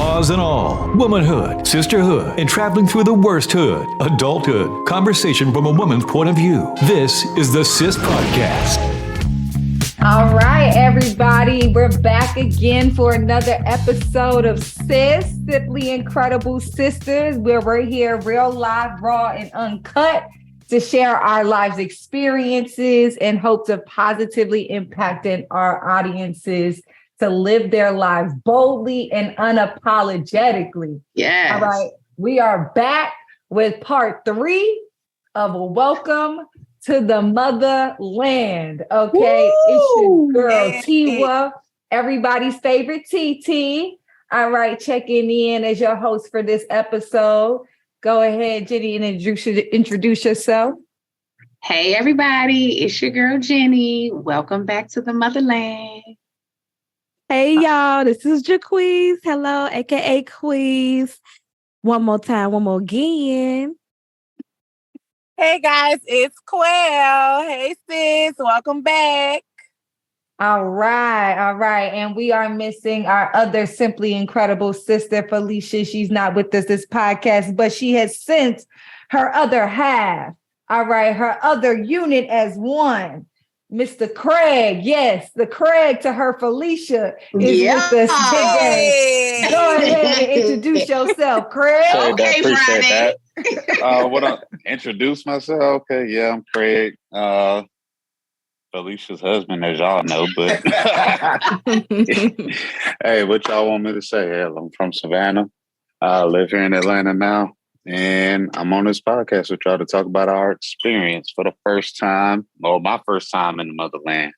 flaws and all, womanhood, sisterhood, and traveling through the worst hood, adulthood, conversation from a woman's point of view. This is the SIS Podcast. All right, everybody, we're back again for another episode of SIS, Simply Incredible Sisters, where we're here real live, raw, and uncut to share our lives' experiences in hopes of positively impacting our audiences to live their lives boldly and unapologetically. Yes. All right, we are back with part 3 of a welcome to the Motherland. Okay, Woo! It's your girl Tiwa, everybody's favorite TT. All right, checking in as your host for this episode. Go ahead, Gini, and introduce yourself. Hey, everybody, it's your girl Gini. Welcome back to the Motherland. Hey, y'all, this is Jaquees. Hello, aka Queez. One more time, one more again. Hey guys, it's Quell. Hey sis, welcome back. All right. And we are missing our other simply incredible sister, Felicia. She's not with us this podcast, but she has sent her other half. All right, her other unit as one. Mr. Craig, yes, the Craig to her Felicia is with us today. Go ahead and introduce yourself, Craig. Okay, appreciate Friday. that. What I introduce myself? Okay, yeah, I'm Craig. Felicia's husband, as y'all know, but hey, what y'all want me to say? Hell, I'm from Savannah. I live here in Atlanta now, and I'm on this podcast with y'all to talk about our experience for the first time, or my first time in the Motherland.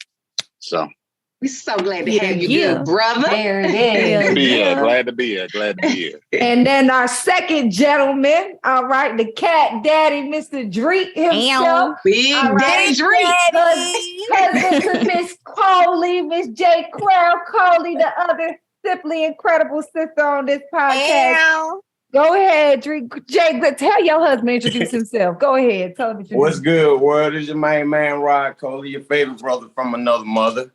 So We're so glad to have you, good brother. There it is. Glad to be here. And then our second gentleman, all right, the cat daddy, Mr. Dreek himself. Big Daddy Dreek. Cousin to Miss Coley, Miss J. Crowell Coley, the other simply incredible sister on this podcast. Go ahead, Dreek. Jay, tell your husband to introduce himself. Go ahead. Tell him What's good, world? It's your main man, Rod Coley, your favorite brother from another mother.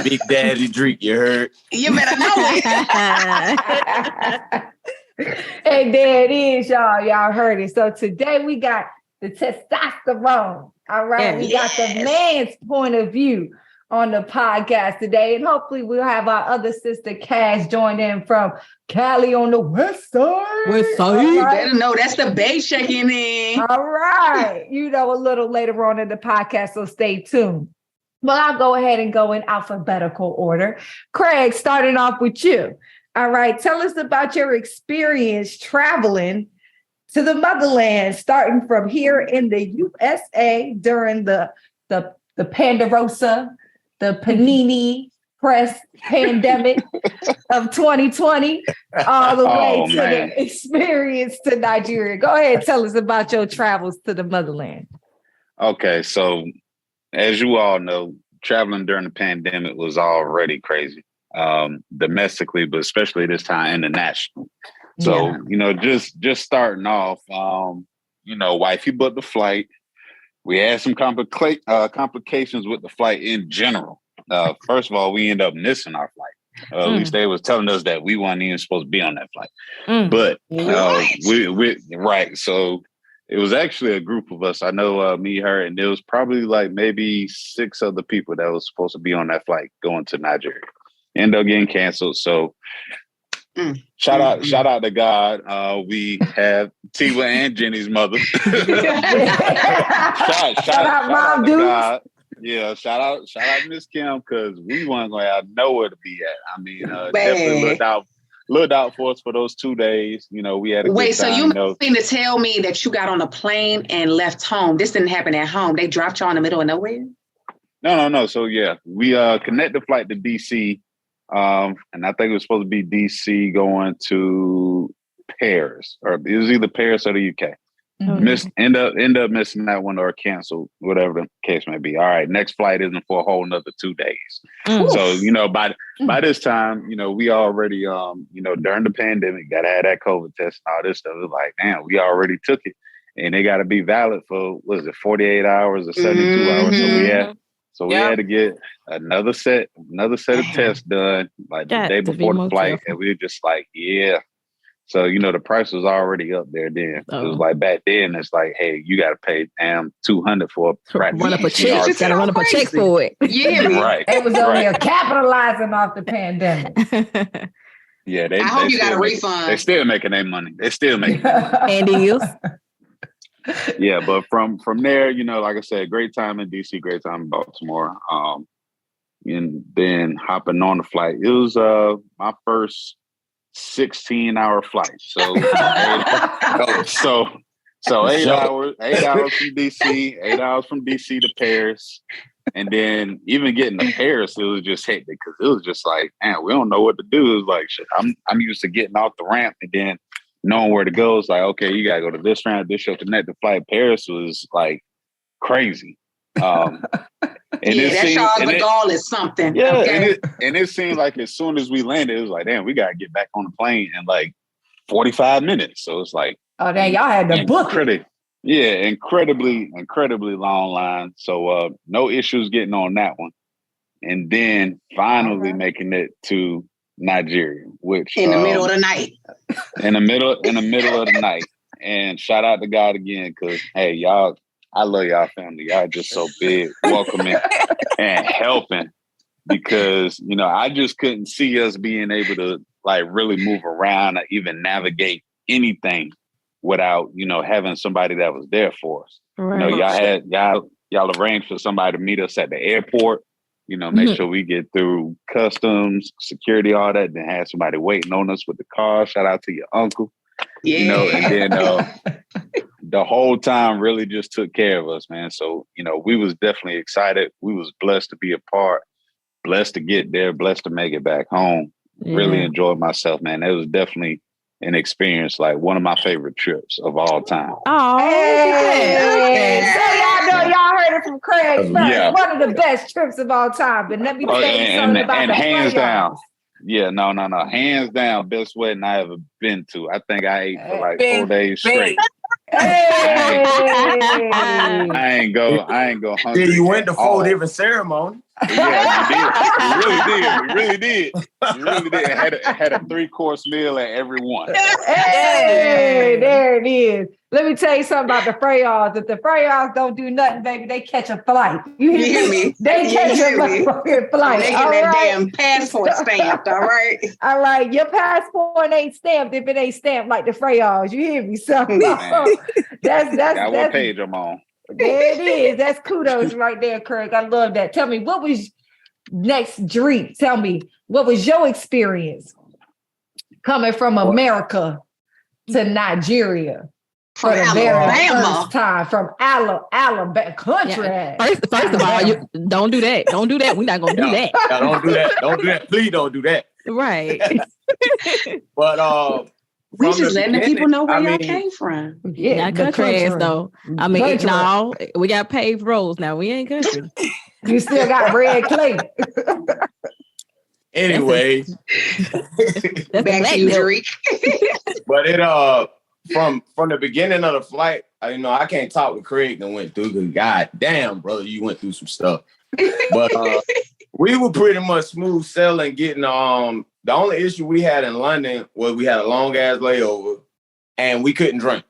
Big Daddy Dreek, you heard? You better know it. And there it is, y'all. Y'all heard it. So today we got the testosterone. All right. We got the man's point of view on the podcast today. And hopefully we'll have our other sister Cash join in from Cali on the west side. You better know that's the Bay checking in. All right. You know, a little later on in the podcast, so stay tuned. Well, I'll go ahead and go in alphabetical order. Craig, starting off with you. All right. Tell us about your experience traveling to the Motherland, starting from here in the USA during the Pandarosa, the Panini Press pandemic of 2020, all the way to the experience to Nigeria. Go ahead and tell us about your travels to the Motherland. Okay, so as you all know, traveling during the pandemic was already crazy, domestically, but especially this time international. So, just starting off, wifey booked the flight. We had some complications with the flight in general. First of all, we ended up missing our flight. At least they was telling us that we weren't even supposed to be on that flight. But so it was actually a group of us. I know me, her, and there was probably like maybe 6 other people that was supposed to be on that flight going to Nigeria. Ended up getting canceled. So shout out to God. We have Tiwa and Jenny's mother. shout out Mom to God. Yeah, shout out Miss Kim, because we weren't going to have nowhere to be at. I mean, definitely looked out for us for those 2 days. You know, we had a good time. So you mean to tell me that you got on a plane and left home? This didn't happen at home. They dropped you in the middle of nowhere? No. So yeah, we connected flight to DC. And I think it was supposed to be DC going to Paris, or it was either Paris or the UK. End up missing that one or canceled, whatever the case may be. All right, next flight isn't for a whole another 2 days. So, by this time, we already during the pandemic gotta have that COVID test and all this stuff. It was like, damn, we already took it. And they gotta be valid for 48 hours or 72 hours. So we had to get another set of tests done like the day before the flight. And we were just like, yeah, So, the price was already up there then. It was like back then, it's like, hey, you got to pay $200 for a practice. Run up a check. Just Got to run up a check for it. Yeah, right. It was only capitalizing off the pandemic. Yeah, I hope you got a refund. They're still making their money. They're still making their money. And deals. Yeah, but from there, like I said, great time in DC, great time in Baltimore. And then hopping on the flight. It was my first 16-hour flight. So 8 hours from DC, 8 hours from DC to Paris. And then even getting to Paris, it was just hectic because it was just like, man, we don't know what to do. It was like, shit, I'm used to getting off the ramp and then knowing where to go. It's like, okay, you gotta go to this ramp, this your connected flight. Paris was like crazy. And that Charles de Gaulle is something. Yeah, okay? and it seemed like as soon as we landed, it was like, damn, we gotta get back on the plane in like 45 minutes. So it's like, oh, damn, y'all had to book it. Yeah, incredibly long line. So no issues getting on that one. And then finally making it to Nigeria, which in the middle of the night. In the middle of the night. And shout out to God again, because hey, y'all, I love y'all family. Y'all just so big, welcoming and helping. Because, I just couldn't see us being able to like really move around or even navigate anything without, having somebody that was there for us. Right. Y'all arranged for somebody to meet us at the airport, make sure we get through customs, security, all that, then have somebody waiting on us with the car. Shout out to your uncle. Yeah. And then the whole time really just took care of us, man. So, we was definitely excited. We was blessed to be a part, blessed to get there, blessed to make it back home. Yeah. Really enjoyed myself, man. It was definitely an experience, like one of my favorite trips of all time. Oh, hey. So y'all heard it from Craig first. Yeah. One of the best trips of all time. But let me tell you something about the hands playoffs. down. Yeah, no. Hands down, best wedding I ever been to. I think I ate for like 4 days straight. Hey. I ain't go hungry. Yeah, you went to 4 different ceremonies. Yeah, we really did. We really did. Had a 3-course meal at every one. Hey, there it is. Let me tell you something about the Freyals. If the Freyals don't do nothing, baby, they catch a flight. You hear me? They catch a motherfucking flight. They get that damn passport stamped, all right? All right, your passport ain't stamped if it ain't stamped like the Freyals. You hear me? So that's what page I'm on. There it is. That's kudos right there, Craig. I love that. Tell me, what was next dream? Tell me, what was your experience coming from America to Nigeria for the very first time? From Alabama country. Yeah. First of all, don't do that. Don't do that. We're not gonna do that. Don't do that. Don't do that. Please don't do that. Right. But we just letting the people know where y'all came from. Yeah, country ass though. I mean, no, we got paved roads now. We ain't country. You still got red clay. Anyway, back to you, Drake. But it from the beginning of the flight, I can't talk with Craig that went through. Cause God damn, brother, you went through some stuff. But we were pretty much smooth sailing. Getting the only issue we had in London was we had a long ass layover, and we couldn't drink.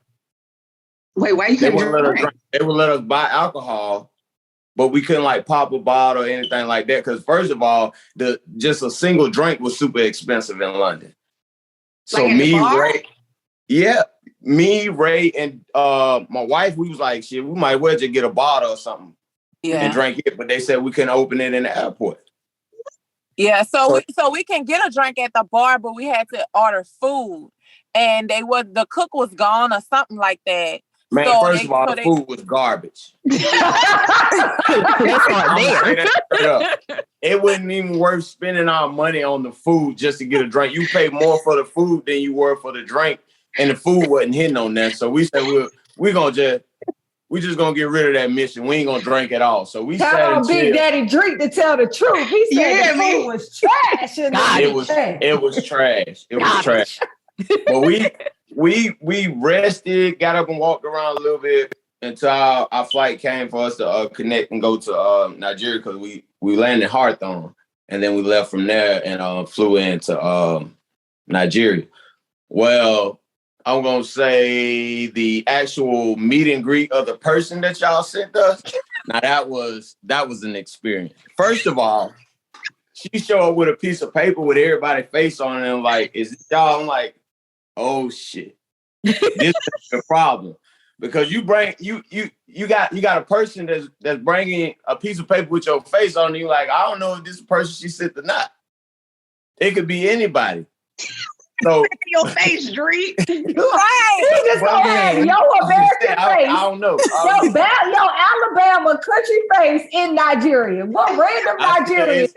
Wait, why you couldn't drink? They would let us buy alcohol, but we couldn't like pop a bottle or anything like that. Because first of all, just a single drink was super expensive in London. So like me, Ray, and my wife, we was like, shit, we might well just get a bottle or something and drink it. But they said we couldn't open it in the airport. Yeah, so we can get a drink at the bar, but we had to order food, and the cook was gone or something like that. Man, first of all, the food was garbage. It wasn't even worth spending our money on the food just to get a drink. You pay more for the food than you were for the drink, and the food wasn't hitting on that. So we said we just gonna get rid of that mission. We ain't gonna drink at all. So we sat and Big Daddy Drink to tell the truth. He said the food was trash. It was trash. It was trash. But we rested, got up and walked around a little bit until our flight came for us to connect and go to Nigeria, because we landed in Hawthorne, and then we left from there and flew into Nigeria. Well, I'm gonna say the actual meet and greet of the person that y'all sent us. Now that was an experience. First of all, she showed up with a piece of paper with everybody's face on it and like, is this y'all? I'm like, oh shit. This is the problem. Because you got a person that's bringing a piece of paper with your face on it. You like, I don't know if this is the person she sent or not. It could be anybody. So your face, Dree. Right. You just go ahead. Yo, American face. I don't know. Yo, Alabama country face in Nigeria. What random Nigerian?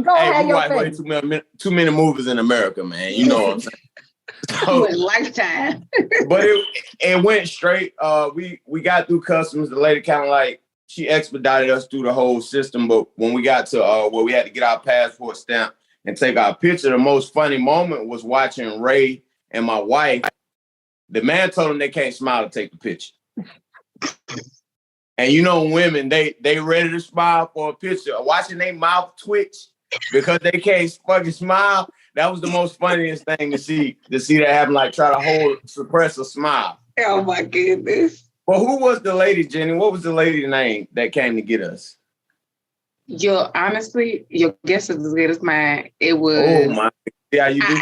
Go ahead, your face. Too many movies in America, man. You know what I'm saying? So, Lifetime. But it went straight. We got through customs. The lady kind of like, she expedited us through the whole system. But when we got to where we had to get our passport stamp and take our picture, the most funny moment was watching Ray and my wife. The man told them they can't smile to take the picture. And you know, women, they ready to smile for a picture. Watching their mouth twitch because they can't fucking smile. That was the most funniest thing to see that happen, like try to suppress a smile. Oh my goodness. Well, who was the lady, Jenny? What was the lady's name that came to get us? Honestly, your guess is as good as mine. It was. Oh my! See how you do?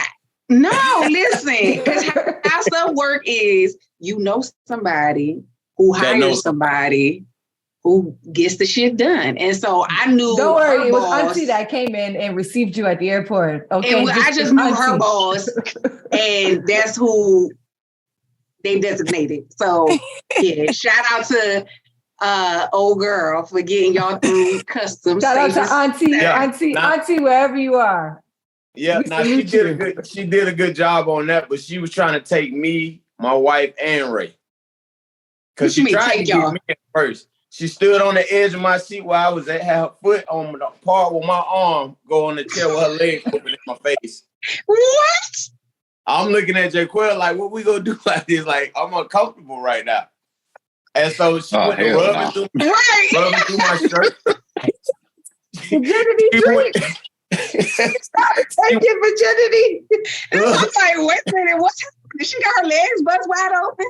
No, listen. Because how stuff work is, you know somebody who hires somebody who gets the shit done, and so I knew. Don't worry, it was boss, Auntie that came in and received you at the airport. Okay, I just knew her boss, and that's who they designated. So yeah, shout out to. Old girl for getting y'all through customs. Shout out to Auntie, wherever you are. Yeah, now she did a good job on that, but she was trying to take me, my wife, and Ray. Because she tried to get me at first. She stood on the edge of my seat where I was at, had her foot on the part with my arm go on the chair with her leg open in my face. What? I'm looking at Jaquel like, what we gonna do like this? Like, I'm uncomfortable right now. And so she went rubbing through my shirt. Virginity drink. Taking virginity. I was like, wait a minute, what's happening? She got her legs butts wide open.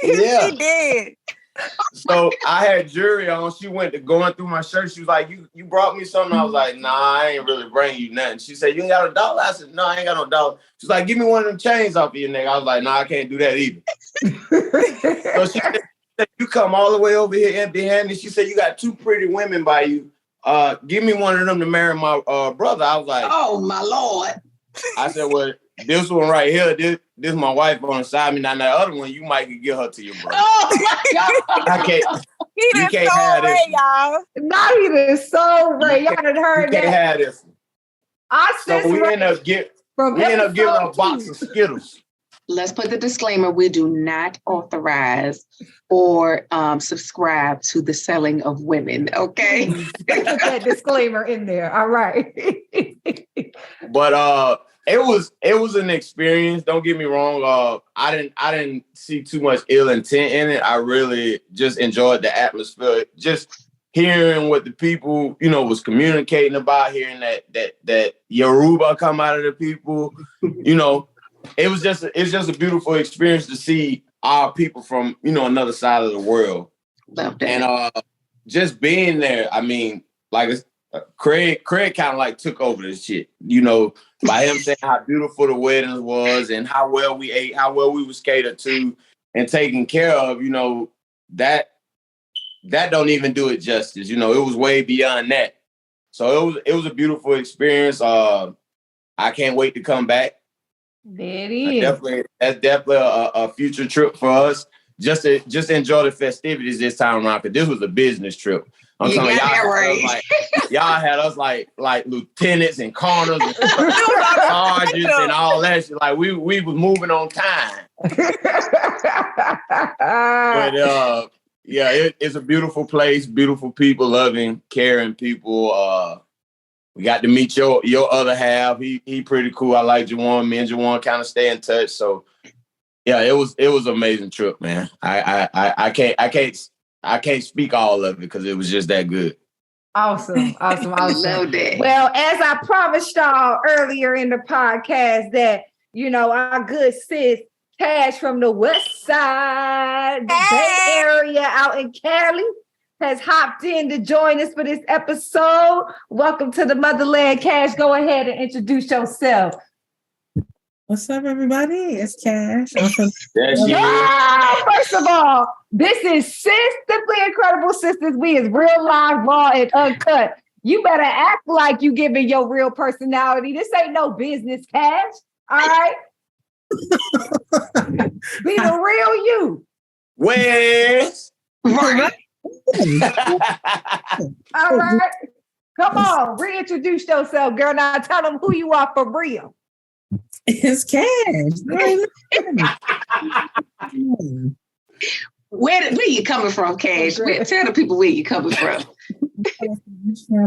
Yeah. She did. So I had jewelry on. She went to going through my shirt. She was like, you brought me something? I was like, nah, I ain't really bringing you nothing. She said, you ain't got $1? I said, no, I ain't got no dollar. She's like, give me one of them chains off of your neck. I was like, nah, I can't do that either. So she said, you come all the way over here empty-handed. She said, you got 2 pretty women by you. Give me one of them to marry my brother. I was like, oh, my Lord. I said, well, this one right here, this is my wife on the side of me. Now, that other one, you might could give her to your brother. Oh, my God. I can't. You can't have this. Y'all. Not even so, Ray. Y'all done heard that. You can't have this. So we end up giving her a box of Skittles. Let's put the disclaimer, we do not authorize or subscribe to the selling of women, okay? Put that disclaimer in there, all right. But it was an experience, don't get me wrong. I didn't see too much ill intent in it. I really just enjoyed the atmosphere, just hearing what the people, was communicating about, hearing that Yoruba come out of the people, It's just a beautiful experience to see our people from, another side of the world. Love that. And just being there, I mean, like Craig kind of like took over this shit, by him saying how beautiful the wedding was and how well we ate, how well we was catered to and taken care of, that don't even do it justice. It was way beyond that. So it was a beautiful experience. I can't wait to come back. There it is. That's definitely a future trip for us. Just enjoy the festivities this time around, because this was a business trip. I'm telling y'all had us like lieutenants and colonels and sergeants and all that shit. Like we was moving on time. But it's a beautiful place, beautiful people, loving, caring people. We got to meet your other half. He pretty cool. I like Jawan. Me and Jawan kind of stay in touch. So yeah, it was an amazing trip, man. I can't speak all of it because it was just that good. Awesome. Love that. Well, as I promised y'all earlier in the podcast that our good sis, Cash from the West Side, the Bay Area out in Cali, has hopped in to join us for this episode. Welcome to the Motherland, Cash. Go ahead and introduce yourself. What's up, everybody? It's Cash. First of all, this is Sis, Simply Incredible Sisters. We is real live, raw, and uncut. You better act like you giving your real personality. This ain't no business, Cash. All right? Be the real you. Where's Right. All right. Come on, reintroduce yourself, girl. Now tell them who you are for real. It's Cash. Where you coming from, Cash? Tell the people where you coming from.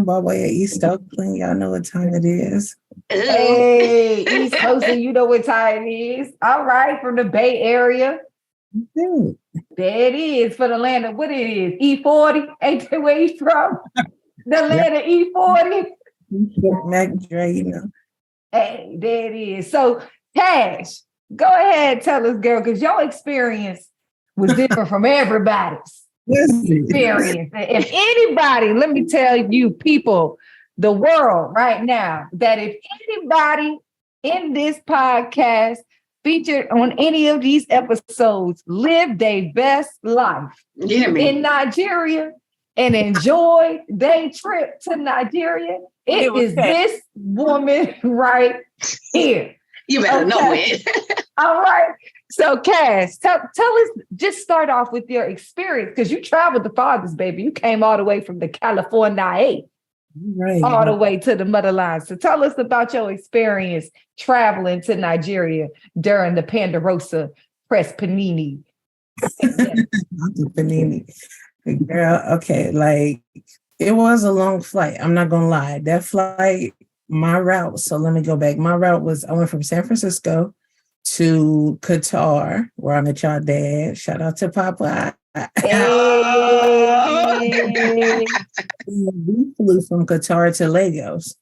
By way of East Oakland, y'all know what time it is. Hey, East Coast, and you know what time it is. All right, from the Bay Area. Mhm. There it is for the land of what it is. E40. Ain't that where he's from? The land of E40. Mac Dre, you know. Hey, there it is. So, Cash, go ahead and tell us, girl, because your experience was different from everybody's experience. If anybody, let me tell you, people, the world right now, that if anybody in this podcast featured on any of these episodes lived their best life in Nigeria and enjoyed their trip to Nigeria, it is this woman right here. You better know it. All right. So, Cass, tell us, just start off with your experience, because you traveled the farthest, baby. You came all the way from the California, all the way to the motherland. So tell us about your experience traveling to Nigeria during the Ponderosa Press Panini. Panini. Girl, okay, like, it was a long flight. I'm not going to lie. That flight, my route, so let me go back. My route was, I went from San Francisco to Qatar, where I met y'all dad. Shout out to Papa. Hey. We flew from Qatar to Lagos.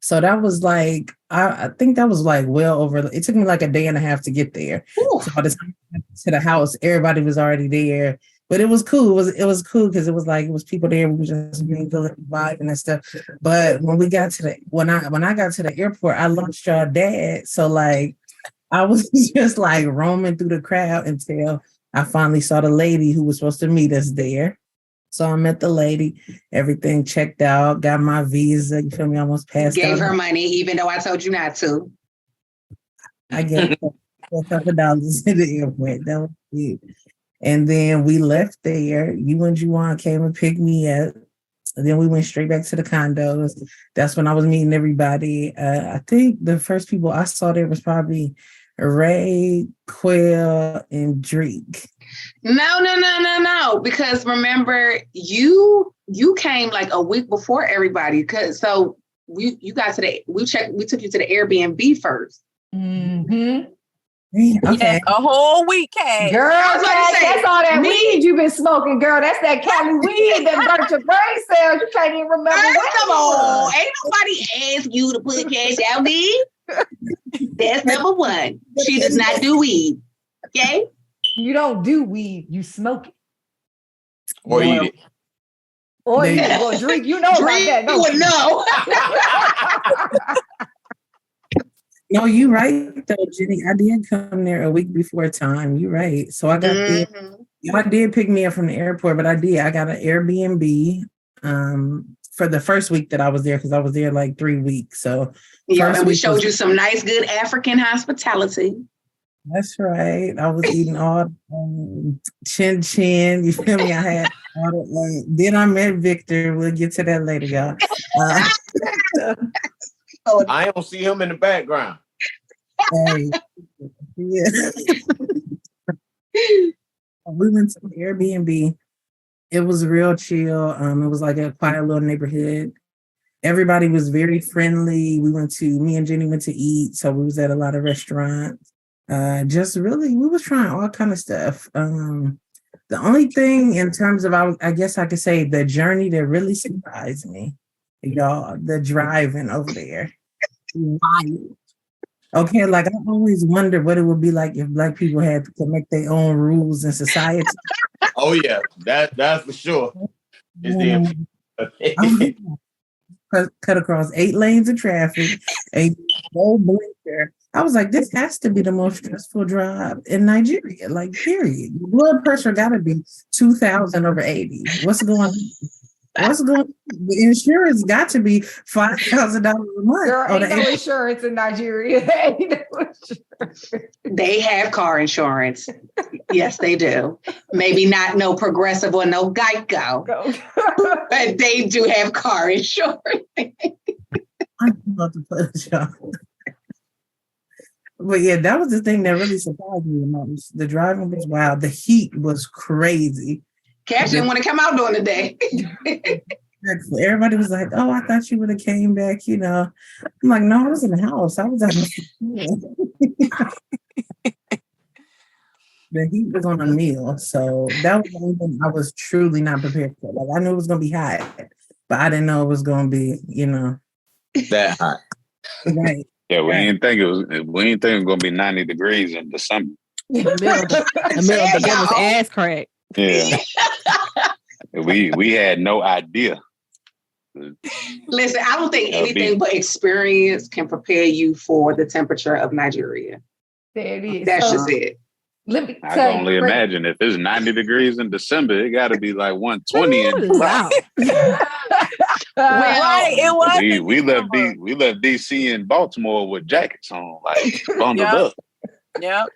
So that was like, I think that was like well over, it took me like a day and a half to get there. Ooh. So by the time I got to the house, everybody was already there. But it was cool. It was cool because it was people there. We were just being good vibe and stuff. But when we got to when I got to the airport, I lost y'all dad. So like I was just like roaming through the crowd until I finally saw the lady who was supposed to meet us there. So I met the lady, everything checked out, got my visa. You feel me? Almost passed out. Gave her money, even though I told you not to. I gave her a couple dollars in the airport. That was it. And then we left there. You and Juwan came and picked me up. And then we went straight back to the condos. That's when I was meeting everybody. I think the first people I saw there was probably Ray, Quill, and Drake. No. Because remember, you came like a week before everybody. So we took you to the Airbnb first. Mm-hmm. Okay. Yes, a whole week, Cash. Girl, that's all that weed you've been smoking, girl. That's that Cali weed that burnt your brain cells. You can't even remember. Come on. Ain't nobody asked you to put Cash out weed. That's number one. She does not do weed. Okay? You don't do weed, you smoke it. Or eat it. Or eat it. Well, drink, you know Drink, about that. you would know. No, you right though, Jenny. I did come there a week before time. You right. So I got there. Y'all did pick me up from the airport, but I got an Airbnb for the first week that I was there because I was there like 3 weeks. So yeah, and we showed you some nice, good African hospitality. That's right. I was eating all chin chin. You feel me? I had all the, then I met Victor. We'll get to that later, y'all. I don't see him in the background. Hey, yeah. We went to Airbnb. It was real chill. It was like a quiet little neighborhood. Everybody was very friendly. Me and Jenny went to eat. So we was at a lot of restaurants. Just really, we was trying all kind of stuff. The only thing in terms of, I guess I could say the journey that really surprised me, y'all, the driving over there. Wild. Okay, like I always wondered what it would be like if Black people had to make their own rules in society. Oh yeah, that's for sure. Is the Cut across 8 lanes of traffic, a no blinker. I was like, this has to be the most stressful drive in Nigeria. Like, period. Blood pressure gotta be 2,000 over 80. What's going on? The insurance got to be $5,000 a month. Girl, ain't no insurance in Nigeria. Ain't no insurance. They have car insurance. Yes, they do. Maybe not no Progressive or no Geico, but they do have car insurance. I'm about to put a job. But yeah, that was the thing that really surprised me the most. The driving was wild. The heat was crazy. Cash didn't want to come out during the day. Everybody was like, "Oh, I thought you would have came back." You know, I'm like, "No, I was in the house. I was at the heat was on a meal, so that was the only thing I was truly not prepared for. Like, I knew it was gonna be hot, but I didn't know it was gonna be, that hot. Right. Yeah, we didn't think it was gonna be 90 degrees in December. The middle of the devil's ass crack. Yeah. we had no idea. Listen, I don't think anything but experience can prepare you for the temperature of Nigeria. There it is. That's just it. Let me I can only imagine if it's 90 degrees in December, it got to be like 120 in July. Right, it was. We left DC and Baltimore with jackets on, like bundled up. Yep.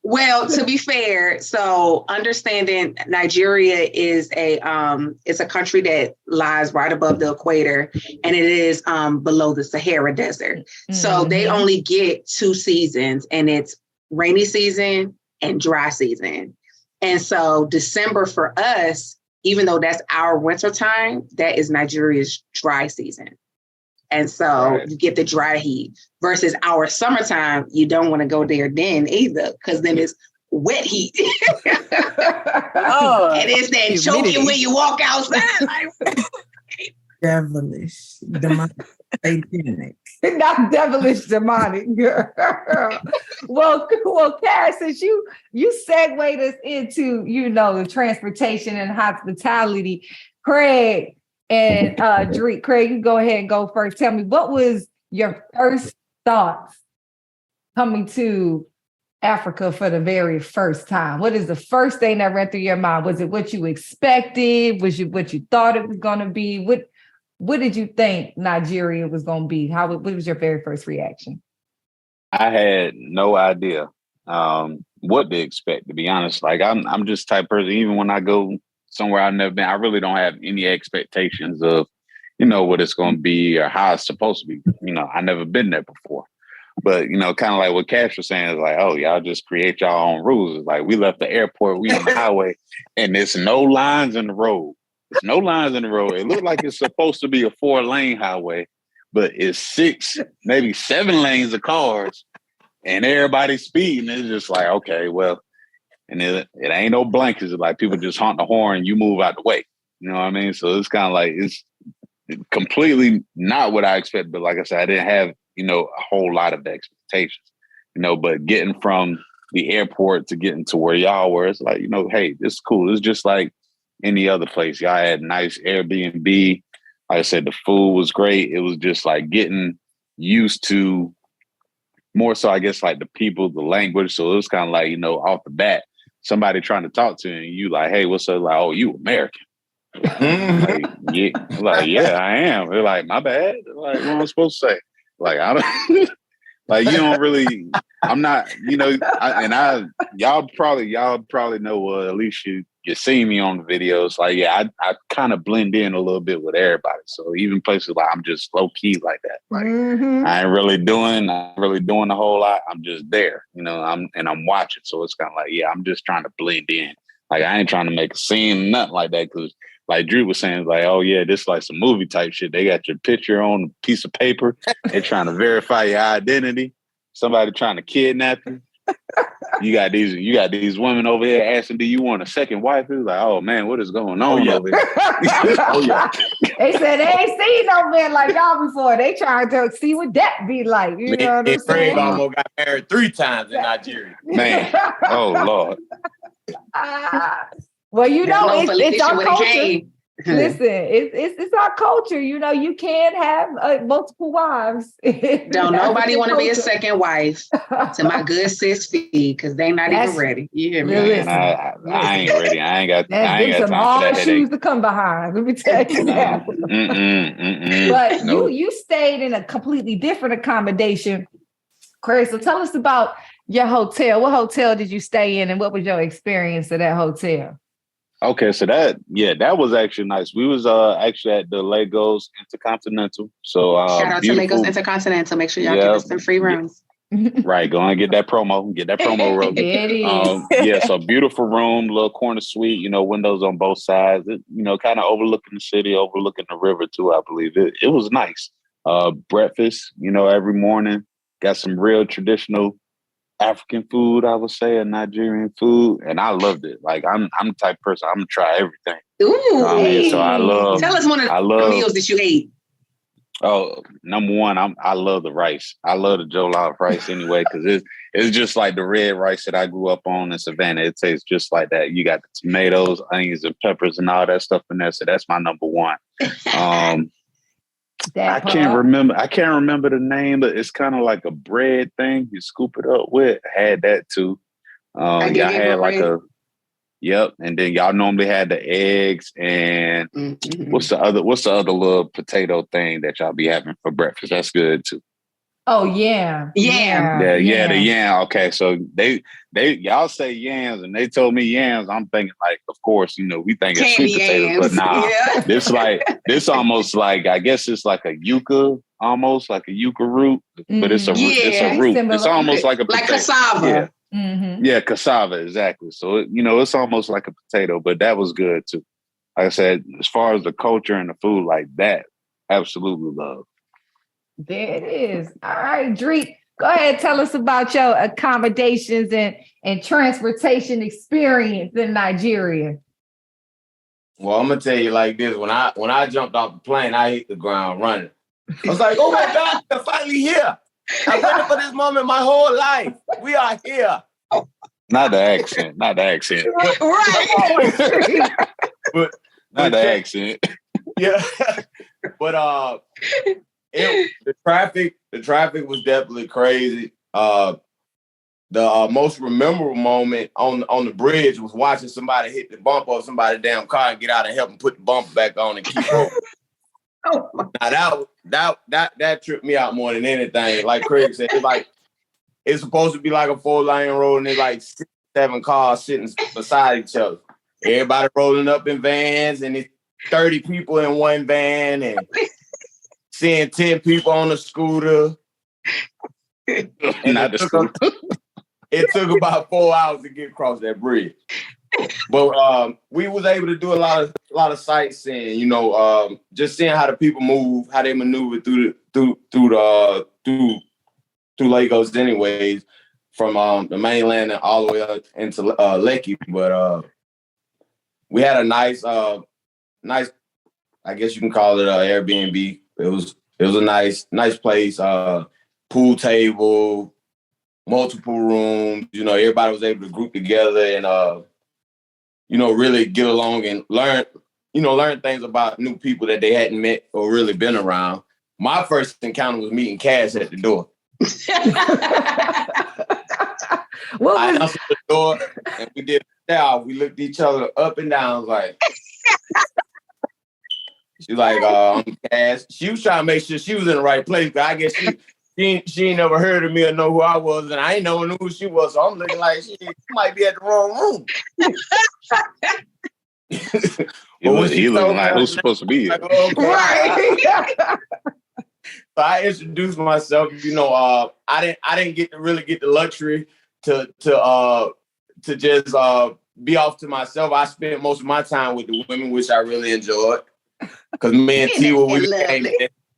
Well, to be fair, so understanding Nigeria is it's a country that lies right above the equator, and it is below the Sahara Desert. Mm-hmm. So they only get 2 seasons, and it's rainy season and dry season. And so December for us, even though that's our winter time, that is Nigeria's dry season. And so you get the dry heat versus our summertime. You don't want to go there then either, because then it's wet heat. And it's that choking when you walk outside. Like, devilish, demonic, satanic. Not devilish, demonic, girl. Well, Cass, since you segued us into, the transportation and hospitality, Craig and Drake. Craig, you go ahead and go first. Tell me, what was your first thoughts coming to Africa for the very first time? What is the first thing that ran through your mind? Was it what you expected? Was it what you thought it was going to be? What did you think Nigeria was going to be? What was your very first reaction? I had no idea what to expect, to be honest. Like, I'm just the type of person, even when I go somewhere I've never been, I really don't have any expectations of, what it's going to be or how it's supposed to be. I've never been there before. But, kind of like what Cash was saying is like, oh, y'all just create y'all own rules. It's like, we left the airport, we on the highway, and there's no lines in the road. There's no lines in the road. It looked like it's supposed to be a 4-lane highway, but it's 6, maybe 7 lanes of cars, and everybody's speeding. It's just like, okay, well, and it ain't no blankets. It's like people just honk the horn, you move out the way. You know what I mean? So it's kind of like, it's completely not what I expected. But like I said, I didn't have, a whole lot of expectations, but getting from the airport to getting to where y'all were, it's like, hey, this is cool. It's just like any other place. Y'all had nice Airbnb. Like I said, the food was great. It was just like getting used to more so, I guess, like the people, the language. So it was kind of like, off the bat, somebody trying to talk to you and you like, hey, what's up? Like, oh, you American. Yeah, I am. They're like, my bad. Like, what am I supposed to say? Like, I don't like, you don't really, I'm not, y'all probably know, at least you see me on the videos. Like, yeah, I kind of blend in a little bit with everybody. So even places like I'm just low key like that. Like, I ain't really doing a whole lot. I'm just there, I'm watching. So it's kind of like, yeah, I'm just trying to blend in. Like, I ain't trying to make a scene, nothing like that. Cause like Drew was saying, like, oh yeah, this is like some movie type shit. They got your picture on a piece of paper. They're trying to verify your identity. Somebody trying to kidnap you. You got these women over here asking, do you want a second wife? It's like, oh man, what is going on over here? Oh, yeah. They said they ain't seen no man like y'all before. They trying to see what that be like. You know what I'm saying? Craig almost got married 3 times in Nigeria. Man, oh Lord. Well, you know, it's our culture. Came. Listen, it's our culture. You know, you can have multiple wives. Don't nobody want to be a second wife to my good sis fee because they not even ready. You hear me? Man, I ain't ready. I ain't got some time hard for that shoes to come behind. Let me tell you that. But nope. you stayed in a completely different accommodation, Chris. So tell us about your hotel. What hotel did you stay in, and what was your experience at that hotel? Okay, so that was actually nice. We was actually at the Lagos Intercontinental. So shout out to Lagos Intercontinental. Make sure y'all give us some free rooms. Right, go and get that promo. Get that promo roll. Yeah, so beautiful room, little corner suite. You know, windows on both sides. It, you know, kind of overlooking the city, overlooking the river too. I believe it was nice. Breakfast, you know, every morning. Got some real traditional African food, I would say, and Nigerian food, and I loved it. Like I'm the type of person, I'm gonna try everything. Ooh, so I love. Tell us one of the meals that you ate. Oh, number one, I love the rice. I love the jollof rice anyway because it's just like the red rice that I grew up on in Savannah. It tastes just like that. You got the tomatoes, onions, and peppers, and all that stuff in there. So that's my number one. I can't remember the name, but it's kind of like a bread thing you scoop it up with. I had that too. Y'all had like and then y'all normally had the eggs and what's the other little potato thing that y'all be having for breakfast? That's good too. Oh yeah. The yam. Okay, so they y'all say yams and they told me yams. I'm thinking like, of course, you know, we think it's sweet potatoes, but nah. This almost like, I guess it's like a yuca, almost like a yuca root, but it's a root. It's almost like a potato. Like cassava. Yeah, cassava, exactly. So it's almost like a potato, but that was good too. Like I said, as far as the culture and the food like that, absolutely love. There it is. All right, Dreek, go ahead. Tell us about your accommodations and transportation experience in Nigeria. Well, I'm gonna tell you like this: when I jumped off the plane, I hit the ground running. I was like, "Oh my God, we're finally here! I've waited for this moment my whole life. We are here." Not the accent. Right. but not the accent. Yeah, but the traffic was definitely crazy. The most memorable moment on the bridge was watching somebody hit the bumper of somebody's damn car and get out and help them put the bumper back on and keep rolling. Now that tripped me out more than anything. Like Craig said, it's supposed to be like a 4-lane road and there's like 6-7 cars sitting beside each other. Everybody rolling up in vans and it's 30 people in one van and seeing 10 people on a scooter. And it took about 4 hours to get across that bridge. But we was able to do a lot of sightseeing, just seeing how the people move, how they maneuver through Lagos anyways, from the mainland and all the way up into Lekki. But we had a nice, I guess you can call it Airbnb. It was a nice place, pool table, multiple rooms. Everybody was able to group together and really get along and learn things about new people that they hadn't met or really been around. My first encounter was meeting Cass at the door. I answered the door and we did a style. We looked each other up and down like. She's like, I'm Cass. She was trying to make sure she was in the right place, but I guess she ain't never heard of me or know who I was, and I ain't never knew who she was. So I'm looking like she might be at the wrong room. He looking like who's supposed to be here. Like, okay. Right. So I introduced myself. I didn't get the luxury to just be off to myself. I spent most of my time with the women, which I really enjoyed. Because me and T, we became,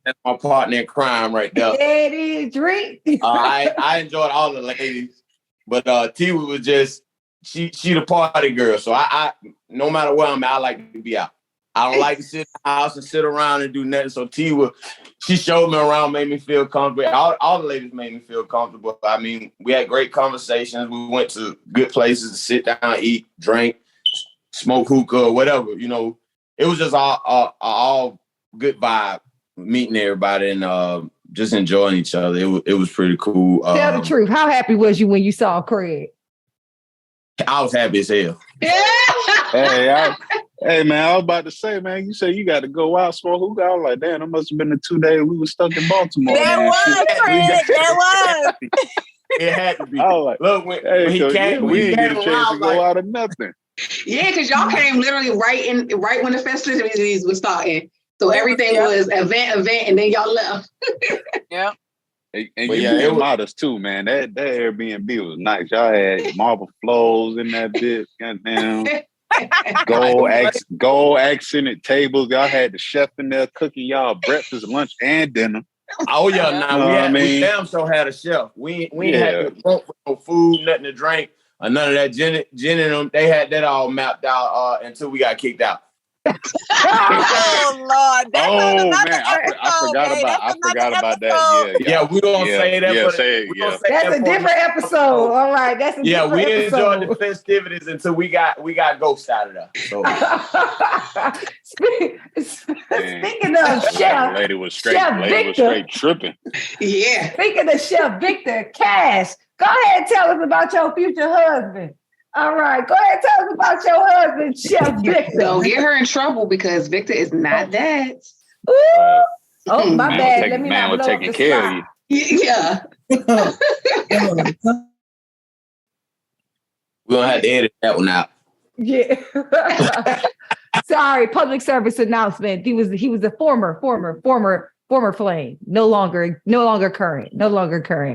that's my partner in crime right there. Yeah, it is, Drake. I enjoyed all the ladies. But T was just she the party girl. So I no matter where I'm at, I like to be out. I don't like to sit in the house and sit around and do nothing. So she showed me around, made me feel comfortable. All the ladies made me feel comfortable. I mean, we had great conversations. We went to good places to sit down, eat, drink, smoke hookah, or whatever. You know, it was just all good vibe, meeting everybody and just enjoying each other. It was pretty cool. Tell the truth. How happy was you when you saw Craig? I was happy as hell. Hey, man, I was about to say, man, you said you got to go out, smoke hookah. I was like, damn, it must have been the 2 days we were stuck in Baltimore. That was, Craig. That was. It had to be. I was like, look, when he came, we didn't get a chance to go out or nothing. Yeah, because y'all came literally right when the festivities were starting. So everything was event, and then y'all left. Yeah. And you modest too, man. That Airbnb was nice. Y'all had marble floors in that bit. Goddamn. Gold accented tables. Y'all had the chef in there cooking y'all breakfast, lunch, and dinner. Oh yeah, we damn sure had a chef. We ain't had to front with no food, nothing to drink, or none of that. Jen and them, they had that all mapped out until we got kicked out. Oh Lord! That's I forgot about that. Yeah, we don't say that. Yeah, that's a different episode. All right, that's a different we episode. enjoyed the festivities until we got ghost out of there. So. Speaking of Chef, lady was straight tripping. Yeah. Speaking of Chef Victor Cash, go ahead and tell us about your future husband. All right, go ahead and tell us about your husband, Chef Victor. Don't get her in trouble because Victor is not that. Oh, my bad. Let me man was taking care of you. Yeah. We're gonna have to edit that one out. Yeah. Sorry, public service announcement. He was a former flame. No longer current.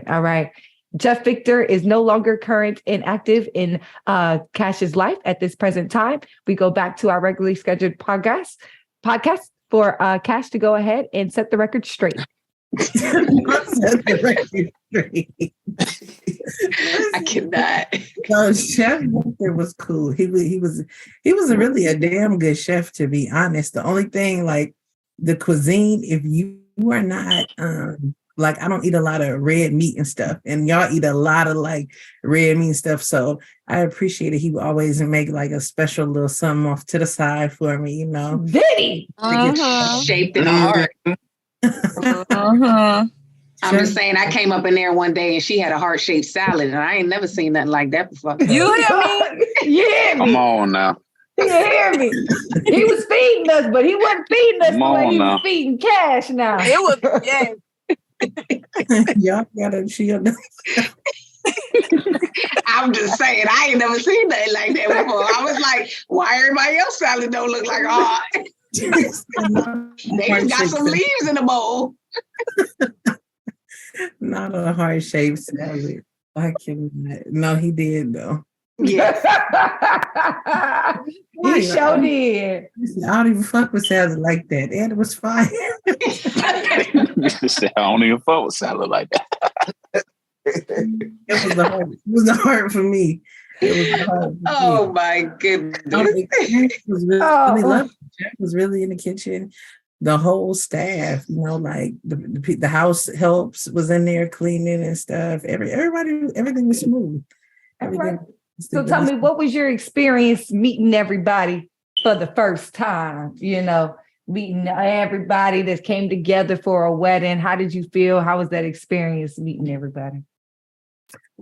All right. Jeff Victor is no longer current and active in Cash's life at this present time. We go back to our regularly scheduled podcast for Cash to go ahead and set the record straight. I cannot. No, Chef Victor was cool. He was really a damn good chef, to be honest. The only thing, like the cuisine, if you are not like, I don't eat a lot of red meat and stuff, and y'all eat a lot of like red meat and stuff. So I appreciated he would always make like a special little something off to the side for me, you know. Did he? Shaped in a heart. I'm just saying, I came up in there one day and she had a heart-shaped salad, and I ain't never seen nothing like that before. You hear me? You hear me? Come on now. You hear me? He was feeding us, but he wasn't feeding us the way he was feeding Cash now. It was, yeah. Y'all gotta chill. I'm just saying, I ain't never seen nothing like that before. I was like, why everybody else salad don't look like ours? They just got some leaves in the bowl. Not a heart-shaped salad. I cannot. No, he did though. Yes. He sure did. I don't even fuck with salad like that. And it was fine. I don't even fuck with salad like that. It was the heart for me. Oh my goodness. Jack was really in the kitchen. The whole staff, you know, like the house helps was in there cleaning and stuff. Everything was smooth. Everything. So tell me, what was your experience meeting everybody for the first time? You know, meeting everybody that came together for a wedding. How did you feel? How was that experience meeting everybody?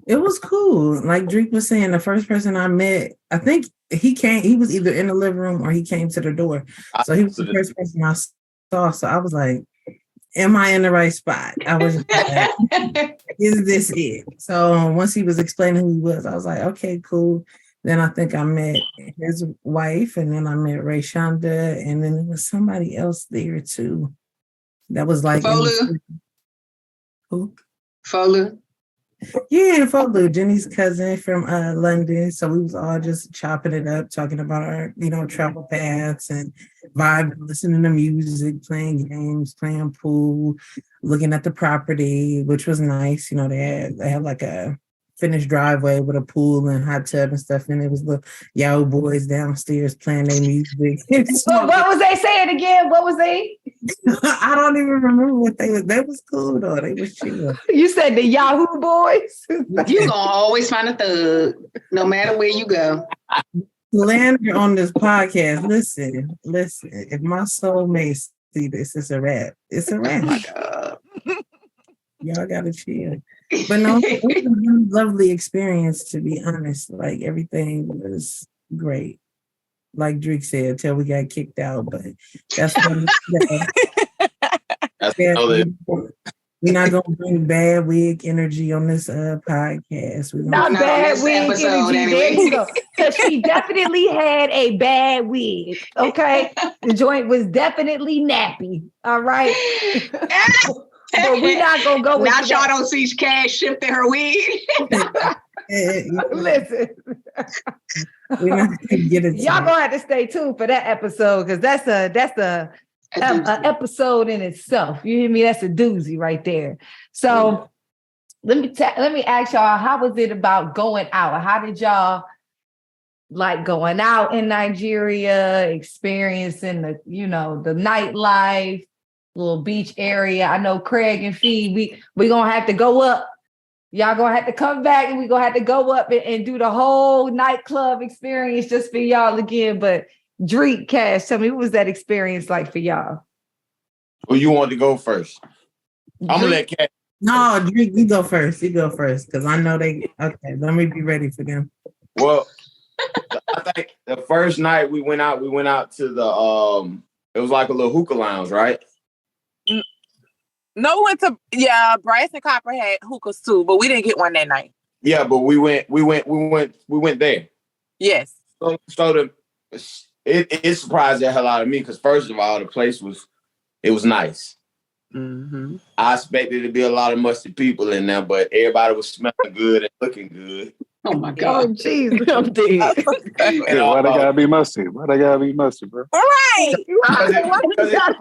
It was cool. Like Drake was saying, the first person I met, I think he was either in the living room or he came to the door. So he was the first person I saw. So I was like, am I in the right spot? I was like, is this it? So once he was explaining who he was, I was like, okay, cool. Then I think I met his wife, and then I met Ray Shonda, and then there was somebody else there too. That was like Folu. Folu. Yeah, Folu, Jenny's cousin from London. So we was all just chopping it up, talking about our, travel paths and vibe, listening to music, playing games, playing pool, looking at the property, which was nice. They had like a finished driveway with a pool and hot tub and stuff. And it was the Yahoo boys downstairs playing their music. What was they saying again? What was they? I don't even remember what they was. They was cool though. They was chill. You said the Yahoo boys? You gonna always find a thug, no matter where you go. Slander on this podcast. Listen. If my soulmate see this, it's a wrap. It's a wrap. Oh my God. Y'all gotta chill. But no, it was a really lovely experience, to be honest. Like, everything was great. Like Drake said, till we got kicked out, but that's what we're not gonna bring bad wig energy on this podcast. Not bad wig energy. Anyway. There you go. Because she definitely had a bad wig. Okay. The joint was definitely nappy. All right. But we're not gonna go with now that. y'all don't see Cash shifting her wig. Listen. We're not gonna get it. Y'all gonna have to stay tuned for that episode, because that's a episode in itself. You hear me? That's a doozy right there. So let me ask y'all, how was it about going out? How did y'all like going out in Nigeria, experiencing the nightlife, little beach area? I know Craig and Fee, we gonna have to go up. Y'all gonna have to come back, and we gonna have to go up and do the whole nightclub experience just for y'all again. But Dreek, Cash, tell me, what was that experience like for y'all? Well, you want to go first? I'm gonna let Cash. No, Dreek, you go first. You go first, because I know they. Okay, let me be ready for them. Well, I think the first night we went out to the it was like a little hookah lounge, right? No, we went to Bryce and Copper had hookahs too, but we didn't get one that night. Yeah, but we went there. Yes. So it surprised the hell out of me, because first of all, the place was nice. Mm-hmm. I expected to be a lot of musty people in there, but everybody was smelling good and looking good. Oh my God. Oh, jeez, I'm dead. Why they gotta be musty? Why they gotta be musty, bro? All right.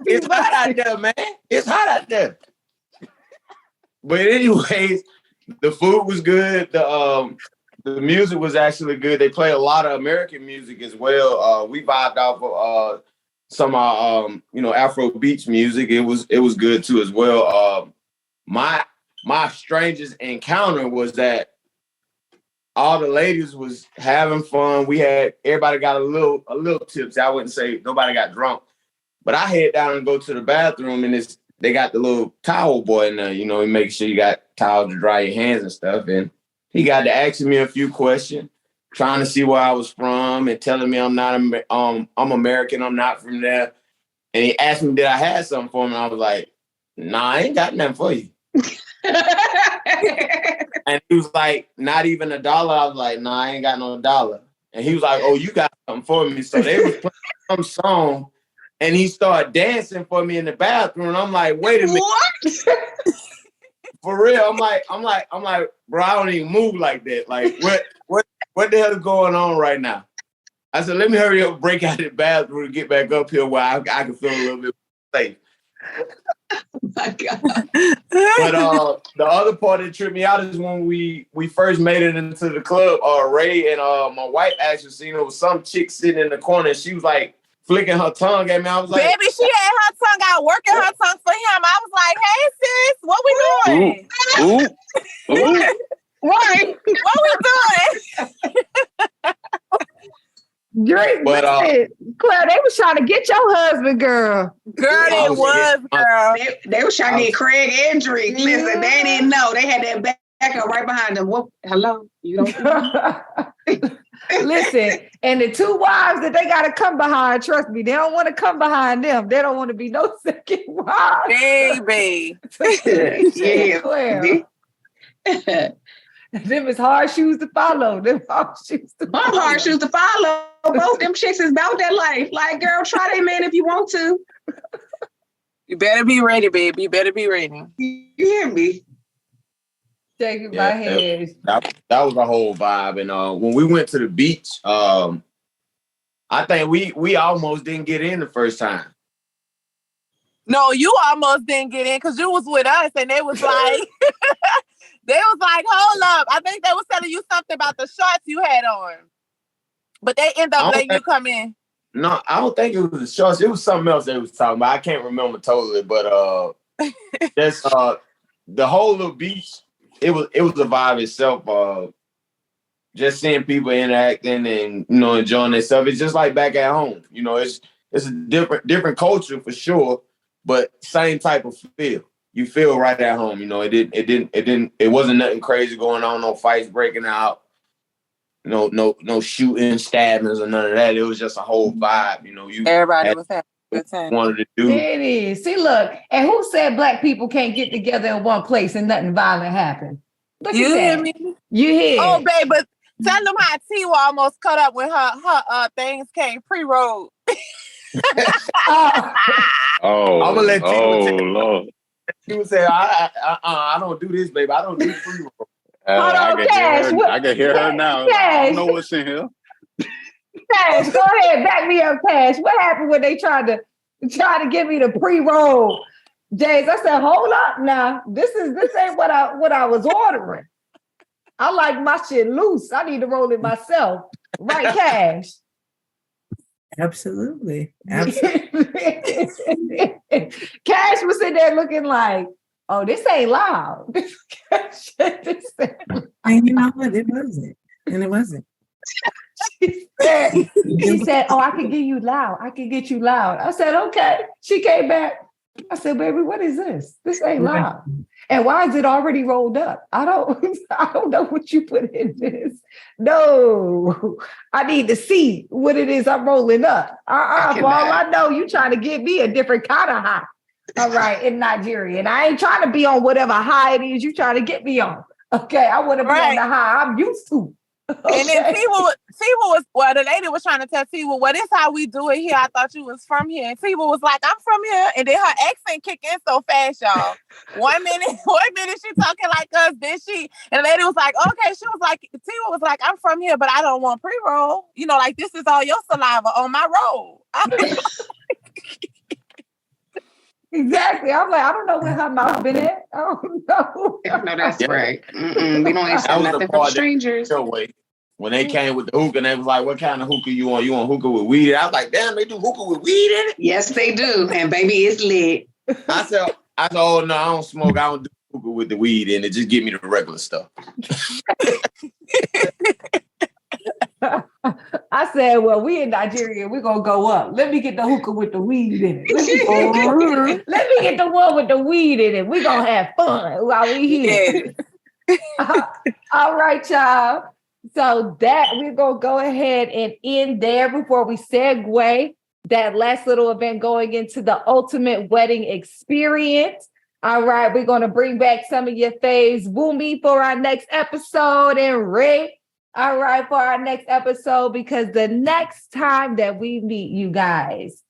It's hot out there, man. It's hot out there. But anyways, the food was good. The music was actually good. They play a lot of American music as well. We vibed off of some Afro beach music. It was good too as well. My strangest encounter was that all the ladies was having fun. Everybody got a little tipsy. I wouldn't say nobody got drunk, but I head down and go to the bathroom, and they got the little towel boy in there. He makes sure you got towels to dry your hands and stuff. And he got to asking me a few questions, trying to see where I was from, and telling me I'm American. I'm not from there. And he asked me, did I have something for him? And I was like, nah, I ain't got nothing for you. And he was like, not even $1. I was like, nah, I ain't got no $1. And he was like, oh, you got something for me. So they was playing some song, and he started dancing for me in the bathroom. And I'm like, wait a minute. What? For real. I'm like, bro, I don't even move like that. Like, what the hell is going on right now? I said, let me hurry up, break out of the bathroom, and get back up here where I can feel a little bit safe. Oh my God. But the other part that tripped me out is when we first made it into the club. Ray and my wife actually seen there was some chick sitting in the corner, and she was like flicking her tongue at me. I was like, baby, she had her tongue out, working her tongue for him. I was like, hey sis, what we doing? Ooh. Right. What we doing? Drake, But, Claire, they was trying to get your husband, girl. Girl, it was, girl. They was trying to get Craig and Drake. Listen, they didn't know. They had that back up right behind them. What? Hello? You don't Listen, and the two wives that they got to come behind, trust me, they don't want to come behind them. They don't want to be no second wives. Baby. Yeah. Claire. Them is hard shoes to follow. Them hard shoes to follow. Both them chicks is about that life. Like, girl, try that man if you want to. You better be ready, baby. You better be ready. You hear me? Shaking my head. That was a whole vibe. And when we went to the beach, I think we almost didn't get in the first time. No, you almost didn't get in because you was with us, and they was like, They was like, hold up. I think they was telling you something about the shorts you had on. But they end up letting you come in. No, I don't think it was the shorts. It was something else they was talking about. I can't remember totally, but that's the whole little beach. It was a vibe itself. Just seeing people interacting and enjoying themselves. It's just like back at home. It's a different culture for sure, but same type of feel. You feel right at home. It wasn't nothing crazy going on. No fights breaking out. No shooting, stabbings, or none of that. It was just a whole vibe. Everybody was having a good time. Wanted to do. It is. See, look, and who said Black people can't get together in one place and nothing violent happen? Look You at hear that. me? You hear? Oh, babe, but tell them how Tiwa almost cut up when her things came pre-rolled. Oh, I'm gonna let Tiwa oh Lord. She would say, I don't do this, baby. I don't do free roll. Hold on, Cash. I can hear her now. Cash. I don't know what's in here. Cash, go ahead, back me up, Cash. What happened when they tried to give me the pre-roll? James, I said, hold up now. This ain't what I was ordering. I like my shit loose. I need to roll it myself. Right, Cash? Absolutely. Cash was sitting there looking like, oh, this ain't loud. And you know what? It wasn't. And it wasn't. She said, oh, I can get you loud. I can get you loud. I said, okay. She came back. I said, baby, what is this? This ain't loud. And why is it already rolled up? I don't know what you put in this. No, I need to see what it is I'm rolling up. For all I know, you trying to give me a different kind of high. All right, in Nigeria. And I ain't trying to be on whatever high it is you trying to get me on. Okay, I want to be on the high I'm used to. Okay. And then Tiwa the lady was trying to tell Tiwa, well, this how we do it here. I thought you was from here. And Tiwa was like, I'm from here. And then her accent kicked in so fast, y'all. One minute she talking like us, then she, and the lady was like, okay. She was like, Tiwa was like, I'm from here, but I don't want pre-roll. Like this is all your saliva on my roll. Exactly. I'm like, I don't know where her mouth been at. I don't know. No, that's right. We don't accept nothing from strangers. When they came with the hookah, and they was like, what kind of hookah you want? You want hookah with weed? I was like, damn, they do hookah with weed in it? Yes, they do. And baby, it's lit. I said, oh, no, I don't smoke. I don't do hookah with the weed in it. Just give me the regular stuff. I said, well, we in Nigeria, we're going to go up. Let me get the hookah with the weed in it. Let me get the one with the weed in it. We're going to have fun while we here. All right, y'all. So that we're going to go ahead and end there before we segue that last little event going into the ultimate wedding experience. All right, we're going to bring back some of your faves, Boomy, for our next episode, and Rick, all right, for our next episode, because the next time that we meet you guys,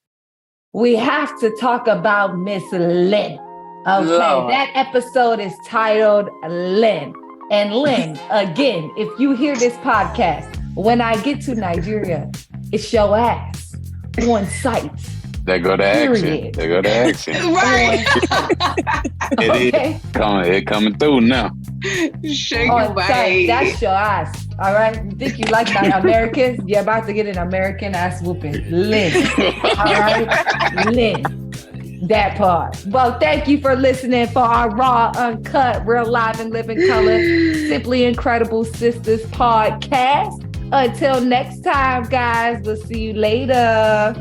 we have to talk about Miss Lynn. Okay, Lord. That episode is titled Lynn. And Lynn, again, if you hear this podcast, when I get to Nigeria, it's your ass on site. They go to action. They go to action. Right. It is coming through now. Shake your body. That's your ass. All right. You think you like that Americans? You're about to get an American ass whooping. Lynn. All right. Lynn. That part. Well, thank you for listening for our raw, uncut, real live and living color, Simply Incredible Sisters podcast. Until next time, guys, we'll see you later.